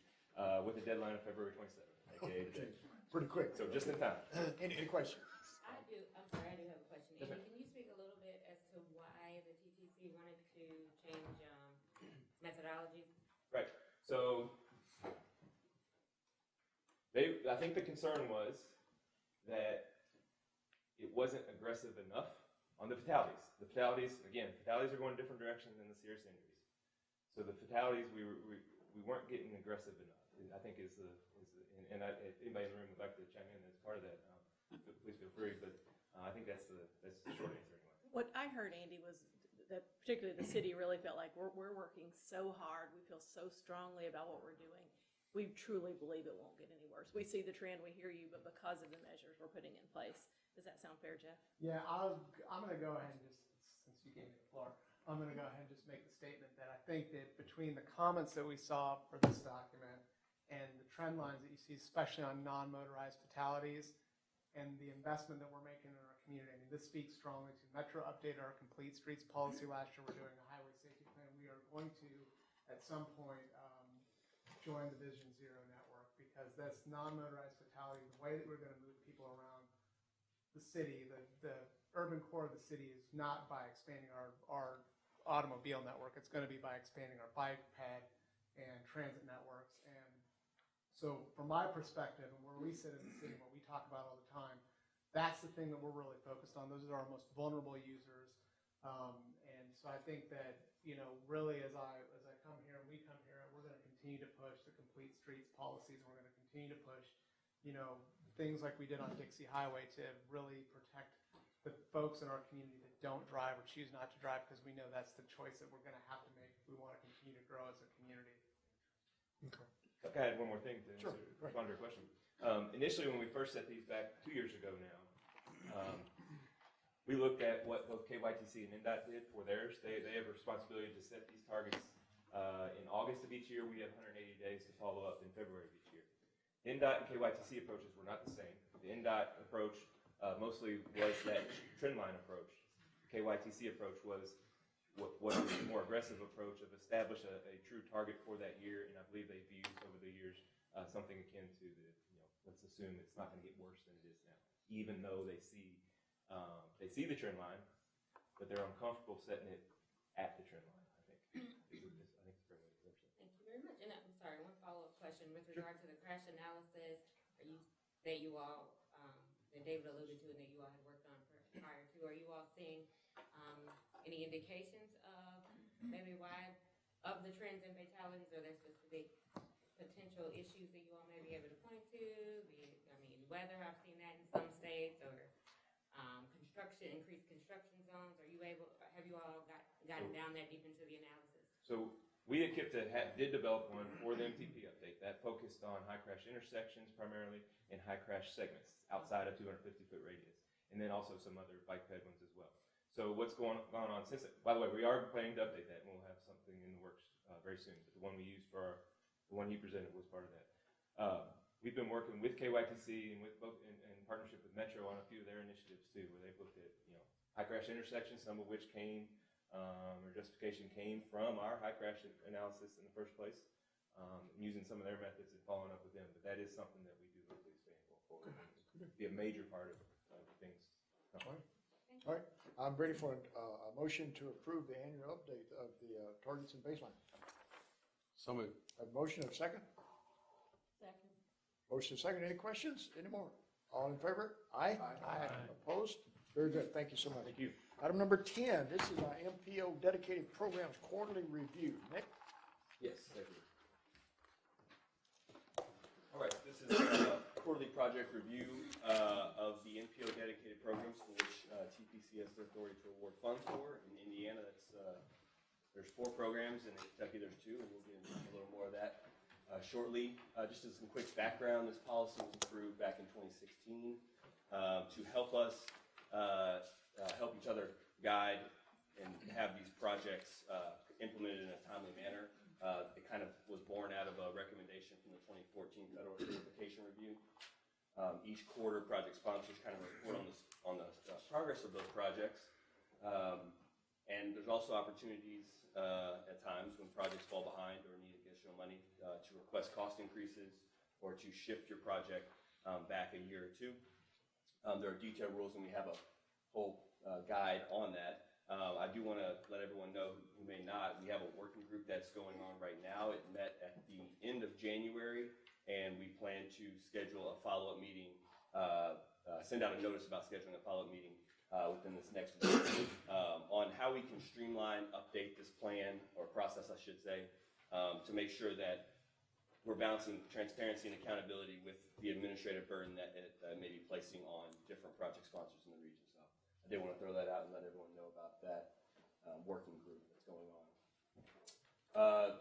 with a deadline of February 27th, aka today. Pretty quick. So just in time. Any questions? I do have a question. Yes, Andy, ma'am. can you speak a little bit as to why the TTC wanted to change methodologies? Right. So I think the concern was that it wasn't aggressive enough on the fatalities. The fatalities are going different directions than the serious injuries. So the fatalities, we weren't getting aggressive enough. I think if anybody in the room would like to chime in as part of that, please feel free. But I think that's the short answer anyway. What I heard, Andy, was that particularly the city really felt like we're working so hard. We feel so strongly about what we're doing. We truly believe it won't get any worse. We see the trend, we hear you, but because of the measures we're putting in place. Does that sound fair, Jeff? Yeah, I'm going to go ahead and just, since you gave me the floor, I'm going to go ahead and just make the statement that I think that between the comments that we saw for this document and the trend lines that you see, especially on non-motorized fatalities, and the investment that we're making in our community, I mean, this speaks strongly to Metro updated our complete streets policy last year. We're doing a highway safety plan. We are going to, at some point, join the Vision Zero network, because that's non-motorized fatality. The way that we're going to move people around the city, the urban core of the city, is not by expanding our automobile network. It's going to be by expanding our bike, ped, and transit networks. And so from my perspective, and where we sit in the city, what we talk about all the time, that's the thing that we're really focused on. Those are our most vulnerable users. And so I think that, really as I come here and we come here, we're going to continue to push the complete streets policies. We're going to continue to push, things like we did on Dixie Highway to really protect the folks in our community that don't drive or choose not to drive, because we know that's the choice that we're going to have to make if we want to continue to grow as a community. Okay. I had one more thing to Sure. respond to your question. Initially, when we first set these back 2 years ago now, we looked at what both KYTC and NDOT did for theirs. They have a responsibility to set these targets in August of each year. We have 180 days to follow up in February of each year. NDOT and KYTC approaches were not the same. The NDOT approach mostly was that trend line approach. The KYTC approach was a more aggressive approach of establish a true target for that year, and I believe they've used over the years something akin to let's assume it's not going to get worse than it is now, even though they see the trend line, but they're uncomfortable setting it at the trend line. I think it's a fair way to approach it. Thank you very much. And I'm sorry, one follow-up question with regard to the crash analysis that you all, that David alluded to and that you all had worked on prior to. Are you all seeing any indications of maybe why of the trends in fatalities? Are there specific potential issues that you all may be able to point to? Weather, I've seen that in some states, or increased construction zones. Have you all gotten down that deep into the analysis? So we at KIPTA did develop one for the MTP update that focused on high crash intersections primarily and high crash segments outside of 250-foot radius, and then also some other bike ped ones as well. So what's gone on since then? By the way, we are planning to update that, and we'll have something in the works very soon. But the one we used the one you presented was part of that. We've been working with KYTC and with both in partnership with Metro on a few of their initiatives too, where they've looked at high crash intersections, some of which came or justification came from our high crash analysis in the first place, using some of their methods and following up with them. But that is something that we do look to expand going forward. It'll be a major part of things. All right. I'm ready for a motion to approve the annual update of the targets and baseline. So moved. A motion of second? Second. Motion of second. Any questions? Any more? All in favor? Aye. Aye. Opposed? Very good. Thank you so much. Thank you. Item number 10, this is our MPO Dedicated Programs Quarterly Review. Nick? Yes, thank you. All right, this is quarterly quarterly project review of the NPO dedicated programs for which TPC has the authority to award funds for. In Indiana, there's 4 programs, and in Kentucky there's 2, and we'll get into a little more of that shortly. Just as some quick background, this policy was approved back in 2016 to help us help each other guide and have these projects implemented in a timely manner. It kind of was born out of a recommendation from the 2014 Federal Certification Review. Each quarter, project sponsors kind of report on the progress of those projects. And there's also opportunities at times when projects fall behind or need additional money to request cost increases or to shift your project back a year or 2. There are detailed rules, and we have a whole guide on that. I do want to let everyone know who may not, we have a working group that's going on right now. It met at the end of January, and we plan to schedule a follow-up meeting, send out a notice about scheduling a follow-up meeting within this next week on how we can streamline, update this plan, or process, I should say, to make sure that we're balancing transparency and accountability with the administrative burden that it may be placing on different project sponsors in the region. So I did want to throw that out and let everyone know about that working group that's going on.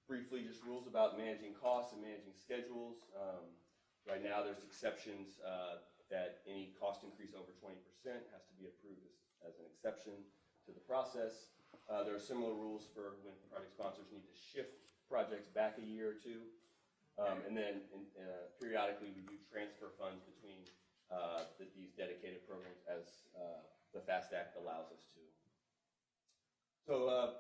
Briefly, just rules about managing costs and managing schedules. Right now, there's exceptions that any cost increase over 20% has to be approved as an exception to the process. There are similar rules for when project sponsors need to shift projects back a year or 2. And then periodically we do transfer funds between these dedicated programs as the FAST Act allows us to. So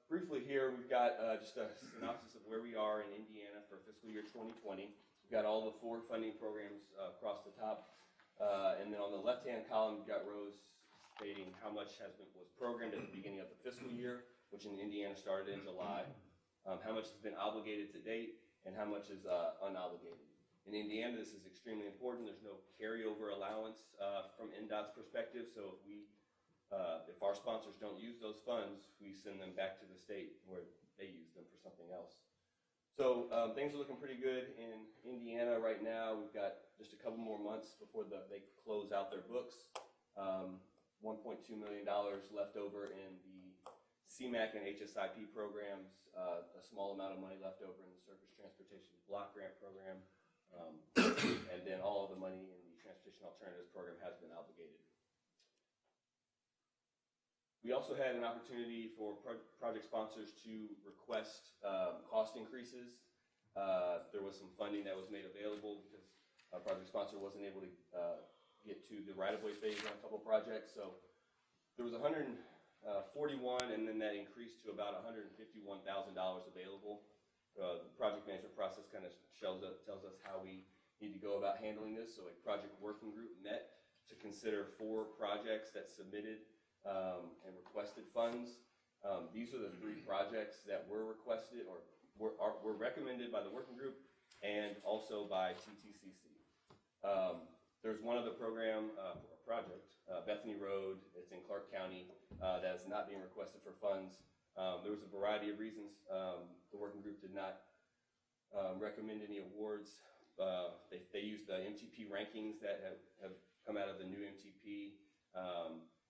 briefly here, we've got just a synopsis of where we are in Indiana for fiscal year 2020. We've got all the 4 funding programs across the top. And then on the left-hand column, you've got rows stating how much was programmed at the beginning of the fiscal year, which in Indiana started in July, how much has been obligated to date, and how much is unobligated. In Indiana, this is extremely important. There's no carryover allowance from NDOT's perspective, so if our sponsors don't use those funds, we send them back to the state where they use them for something else. So things are looking pretty good in Indiana right now. We've got just a couple more months before they close out their books. $1.2 million left over in the CMAQ and HSIP programs, a small amount of money left over in the Surface Transportation Block Grant Program, and then all of the money in the Transportation Alternatives Program has been obligated. We also had an opportunity for project sponsors to request cost increases. There was some funding that was made available because a project sponsor wasn't able to get to the right-of-way phase on a couple projects. So there was 141, and then that increased to about $151,000 available. The project management process kind of tells us how we need to go about handling this. So a project working group met to consider 4 projects that submitted and requested funds. These are the 3 projects that were requested or were recommended by the working group and also by TTCC. There's one other program or project, Bethany Road. It's in Clark County that is not being requested for funds. There was a variety of reasons. The working group did not recommend any awards. They used the MTP rankings that have come out of the new MTP,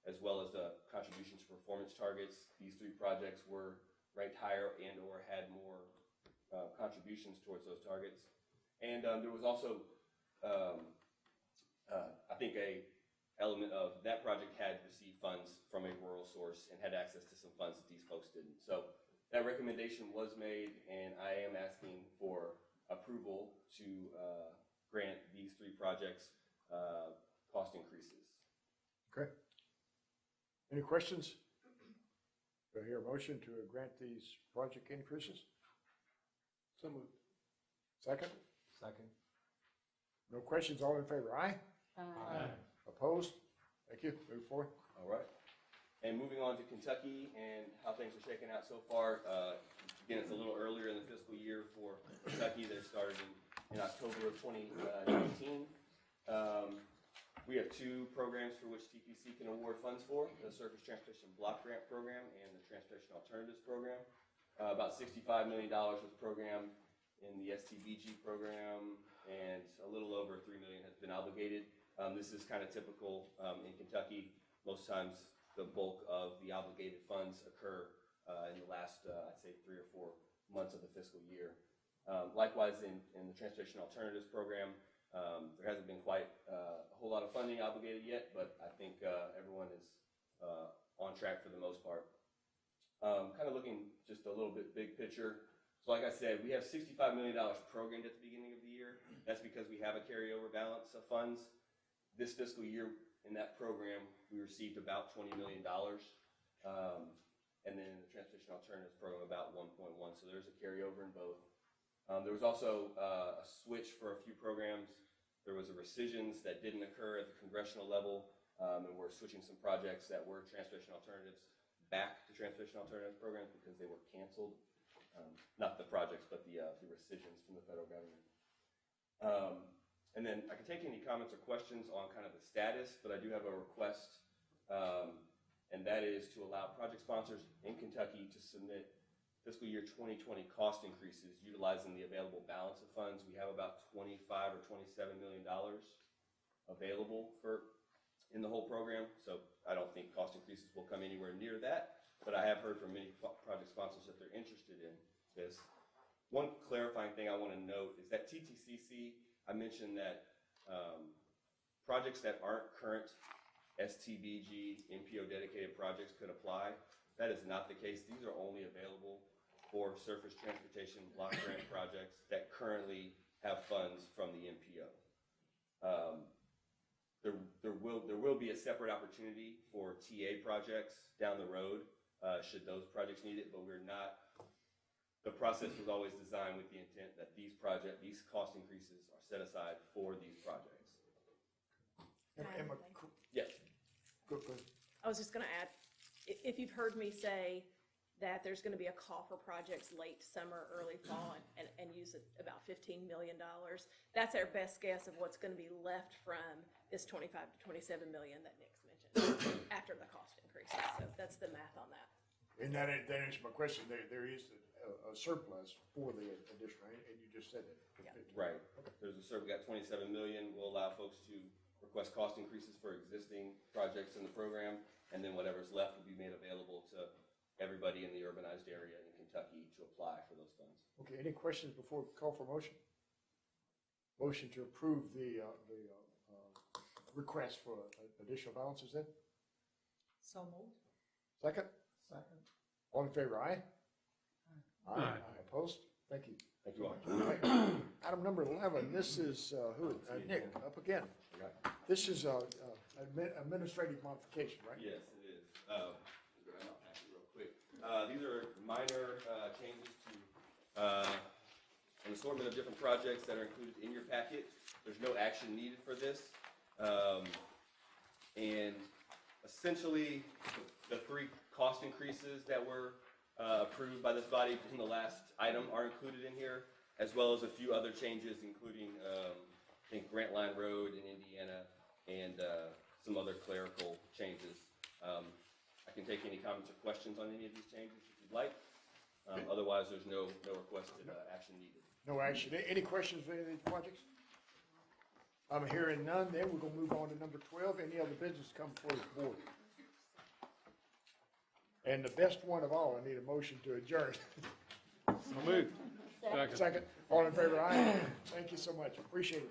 as well as the contributions to performance targets. These 3 projects were ranked higher and or had more contributions towards those targets. And there was also, I think, a element of that project had received funds from a rural source and had access to some funds that these folks didn't. So that recommendation was made, and I am asking for approval to grant these 3 projects cost increases. Okay. Any questions? Do I hear a motion to grant these project increases? So moved. Second? Second. No questions, all in favor, aye? Aye. Opposed? Thank you, move forward. All right. And moving on to Kentucky and how things are shaking out so far. Again, it's a little earlier in the fiscal year for Kentucky. They started in October of 2019. We have 2 programs for which TPC can award funds for, the Surface Transportation Block Grant Program and the Transportation Alternatives Program. About $65 million was programmed in the STBG program and a little over $3 million has been obligated. This is kind of typical in Kentucky. Most times, the bulk of the obligated funds occur in the last, I'd say, 3 or 4 months of the fiscal year. Likewise, in the Transportation Alternatives Program, there hasn't been quite a whole lot of funding obligated yet, but I think everyone is on track for the most part. Kind of looking just a little bit big picture. So like I said, we have $65 million programmed at the beginning of the year. That's because we have a carryover balance of funds. This fiscal year in that program, we received about $20 million. And then in the Transportation Alternatives Program, about 1.1. So there's a carryover in both. There was also a switch for a few programs. There was a rescissions that didn't occur at the congressional level, and we're switching some projects that were Transportation Alternatives back to Transportation Alternatives Programs because they were canceled. Not the projects, but the rescissions from the federal government. And then I can take any comments or questions on kind of the status, but I do have a request, and that is to allow project sponsors in Kentucky to submit fiscal year 2020 cost increases utilizing the available balance of funds. We have about $25 or $27 million available in the whole program, so I don't think cost increases will come anywhere near that, but I have heard from many project sponsors that they're interested in this. One clarifying thing I want to note is that TTCC, I mentioned that projects that aren't current STBG NPO dedicated projects could apply. That is not the case. These are only available for surface transportation block grant projects that currently have funds from the NPO. There will be a separate opportunity for TA projects down the road should those projects need it, but we're not. The process was always designed with the intent that these cost increases are set aside for these projects. Yes. Good. I was just gonna add, if you've heard me say that there's gonna be a call for projects late summer, early fall, and use about $15 million, that's our best guess of what's gonna be left from this 25 to 27 million that Nick's mentioned after the cost increases. So that's the math on that. And that answers my question. There is a surplus for the additional, and you just said it. Yeah. Right. There's a surplus. We got 27 million. We'll allow folks to request cost increases for existing projects in the program, and then whatever's left will be made available to everybody in the urbanized area in Kentucky to apply for those funds. Okay, any questions before we call for motion? Motion to approve the request for additional balances then? So moved. Second? Second. All in favor, aye? Aye. Opposed? Thank you. Thank you all. All right. Item number 11, this is, Nick, up again. This is administrative modification, right? Yes, it is. Grab my packet real quick. These are minor changes to an assortment of different projects that are included in your packet. There's no action needed for this. And essentially, the 3 cost increases that were approved by this body in the last item are included in here, as well as a few other changes, including I think Grant Line Road in Indiana and some other clerical changes. I can take any comments or questions on any of these changes if you'd like. Otherwise, there's no requested action needed. No action. Any questions for any of these projects? I'm hearing none, then we're gonna move on to number 12. Any other business come before the board? And the best one of all, I need a motion to adjourn. So moved. Second. All in favor, aye. Thank you so much. Appreciate it.